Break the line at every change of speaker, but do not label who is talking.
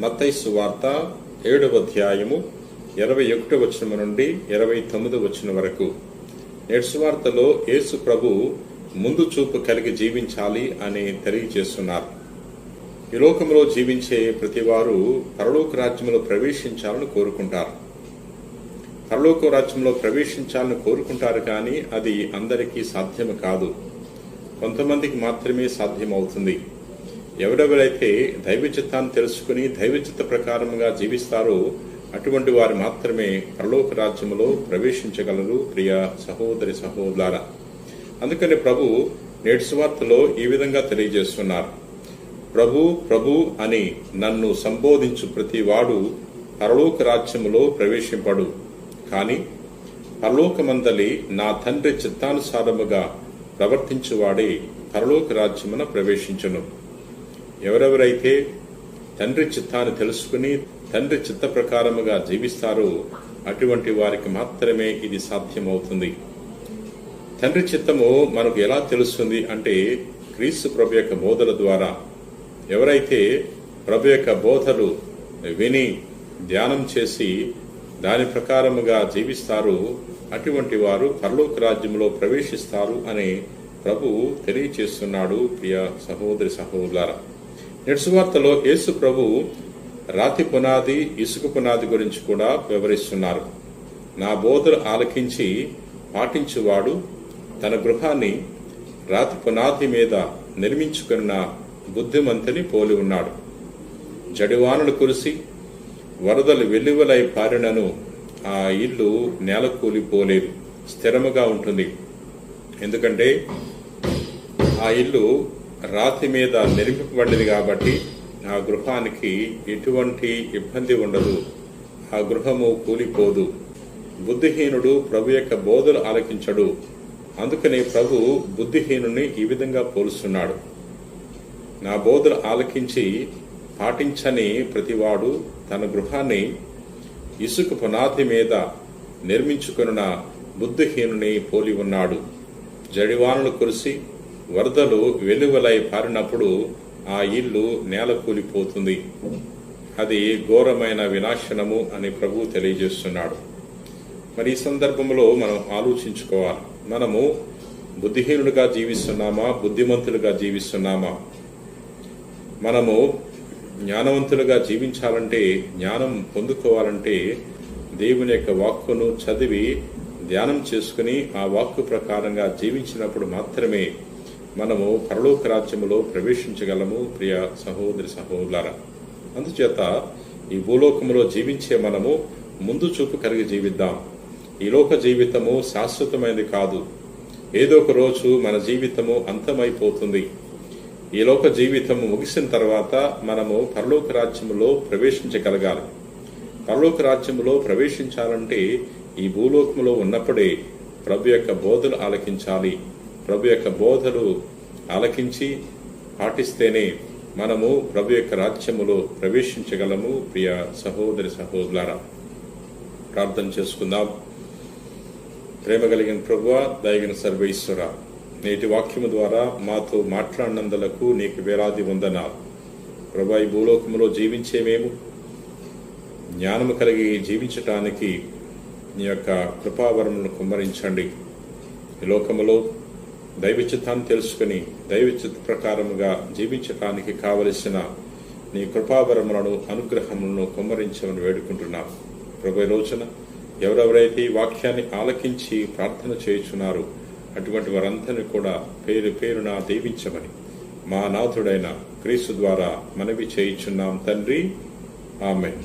మత్తయి సువార్త 7వ అధ్యాయము 21వ వచనం నుండి 29వ వచనం వరకు. నేటి సువార్తలో యేసు ప్రభు ముందు చూపు కలిగి జీవించాలి అని తెలియజేస్తున్నారు. ఈ లోకంలో జీవించే ప్రతి వారు పరలోక రాజ్యంలో ప్రవేశించాలని కోరుకుంటారు. పరలోక రాజ్యంలో ప్రవేశించాలని కోరుకుంటారు, కానీ అది అందరికీ సాధ్యం కాదు. కొంతమందికి మాత్రమే సాధ్యమవుతుంది. ఎవరెవరైతే దైవ చిత్తాన్ని తెలుసుకుని దైవ చిత్త ప్రకారంగా జీవిస్తారో అటువంటి వారు మాత్రమే పరలోక రాజ్యంలో ప్రవేశించగలరు. ప్రియ సహోదరి సహోదరులారా, అందుకని ప్రభు నేటి సువార్తలో ఈ విధంగా తెలియజేస్తున్నారు. ప్రభు ప్రభు అని నన్ను సంబోధించు ప్రతి వాడు పరలోక రాజ్యములో ప్రవేశింపడు, కాని పరలోకమందలి నా తండ్రి చిత్తానుసారముగా ప్రవర్తించువాడే పరలోక రాజ్యమున ప్రవేశించును. ఎవరెవరైతే తండ్రి చిత్తాన్ని తెలుసుకుని తండ్రి చిత్త ప్రకారముగా జీవిస్తారో అటువంటి వారికి మాత్రమే ఇది సాధ్యమవుతుంది. తండ్రి చిత్తము మనకు ఎలా తెలుస్తుంది అంటే క్రీస్తు ప్రభు యొక్క బోధల ద్వారా. ఎవరైతే ప్రభు యొక్క బోధలు విని ధ్యానం చేసి దాని ప్రకారముగా జీవిస్తారో అటువంటి వారు పరలోక రాజ్యంలో ప్రవేశిస్తారు అని ప్రభు తెలియచేస్తున్నాడు. ప్రియ సహోదరి సహోదరులారా, నేటి సువార్తలో యేసు ప్రభు రాతి పునాది ఇసుక పునాది గురించి కూడా వివరిస్తున్నారు. నా బోధలు ఆలకించి పాటించువాడు తన గృహాన్ని రాతి పునాది మీద నిర్మించుకున్న బుద్ధిమంతుని పోలి ఉన్నాడు. జడివానలు కురిసి వరదలు వెల్లువలై పారినను ఆ ఇల్లు నేలకూలిపోలేదు, స్థిరముగా ఉంటుంది. ఎందుకంటే ఆ ఇల్లు రాతి మీద నిర్మింపబడింది కాబట్టి ఆ గృహానికి ఎటువంటి ఇబ్బంది ఉండదు, ఆ గృహము కూలిపోదు. బుద్ధిహీనుడు ప్రభు యొక్క బోధలు ఆలకించడు. అందుకని ప్రభు బుద్ధిహీనుని ఈ విధంగా పోలుస్తున్నాడు. నా బోధలు ఆలకించి పాటించని ప్రతివాడు తన గృహాన్ని ఇసుక పునాది మీద నిర్మించుకున్న బుద్ధిహీనుని పోలి ఉన్నాడు. జడివానలు కురిసి వరదలు వెలువలై పారినప్పుడు ఆ ఇల్లు నేల కూలిపోతుంది. అది ఘోరమైన వినాశనము అని ప్రభు తెలియజేస్తున్నాడు. మరి ఈ సందర్భంలో మనం ఆలోచించుకోవాలి. మనము బుద్ధిహీనులుగా జీవిస్తున్నామా, బుద్ధిమంతులుగా జీవిస్తున్నామా? మనము జ్ఞానవంతులుగా జీవించాలంటే, జ్ఞానం పొందుకోవాలంటే దేవుని యొక్క వాక్కును చదివి ధ్యానం చేసుకుని ఆ వాక్కు ప్రకారంగా జీవించినప్పుడు మాత్రమే మనము పరలోక రాజ్యములో ప్రవేశించగలము. ప్రియ సహోదరి సహోదరులారా, అందుచేత ఈ భూలోకములో జీవించే మనము ముందు చూపు కలిగి జీవిద్దాం. ఈ లోక జీవితము శాశ్వతమైనది కాదు. ఏదో ఒక రోజు మన జీవితము అంతమైపోతుంది. ఈ లోక జీవితము ముగిసిన తర్వాత మనము పరలోక రాజ్యములో ప్రవేశించగలగాలి. పరలోక రాజ్యములో ప్రవేశించాలంటే ఈ భూలోకములో ఉన్నప్పుడే ప్రభు యొక్క బోధలు ఆలకించాలి. ప్రభు యొక్క బోధలు ఆలకించి పాటిస్తేనే మనము ప్రభు యొక్క రాజ్యములో ప్రవేశించగలము. ప్రియ సహోదరి సహోదరులారా, ప్రార్థన చేసుకుందాం. ప్రేమ కలిగిన ప్రభువా, దయగిన సర్వేశ్వర, నేటి వాక్యము ద్వారా మాతో మాట్లాడినందులకు నీకు వేలాది వందనాలు. ప్రభువా, ఈ భూలోకములో జీవించే మేము జ్ఞానము కలిగి జీవించటానికి నీ యొక్క కృపావరములను కుమ్మరించండి. ఈ లోకములో దైవ చిత్తాన్ని తెలుసుకుని దైవ చిత్త ప్రకారముగా జీవించటానికి కావలసిన నీ కృపావరములను అనుగ్రహములను కుమ్మరించమని వేడుకుంటున్నాను. ప్రభు, ఈ రోజున ఎవరెవరైతే ఈ వాక్యాన్ని ఆలకించి ప్రార్థన చేయుచున్నారో అటువంటి వారందరినీ కూడా పేరు పేరున దీవించమని మా నాథుడైన క్రీస్తు ద్వారా మనవి చేయుచున్నాం తండ్రి. ఆమేన్.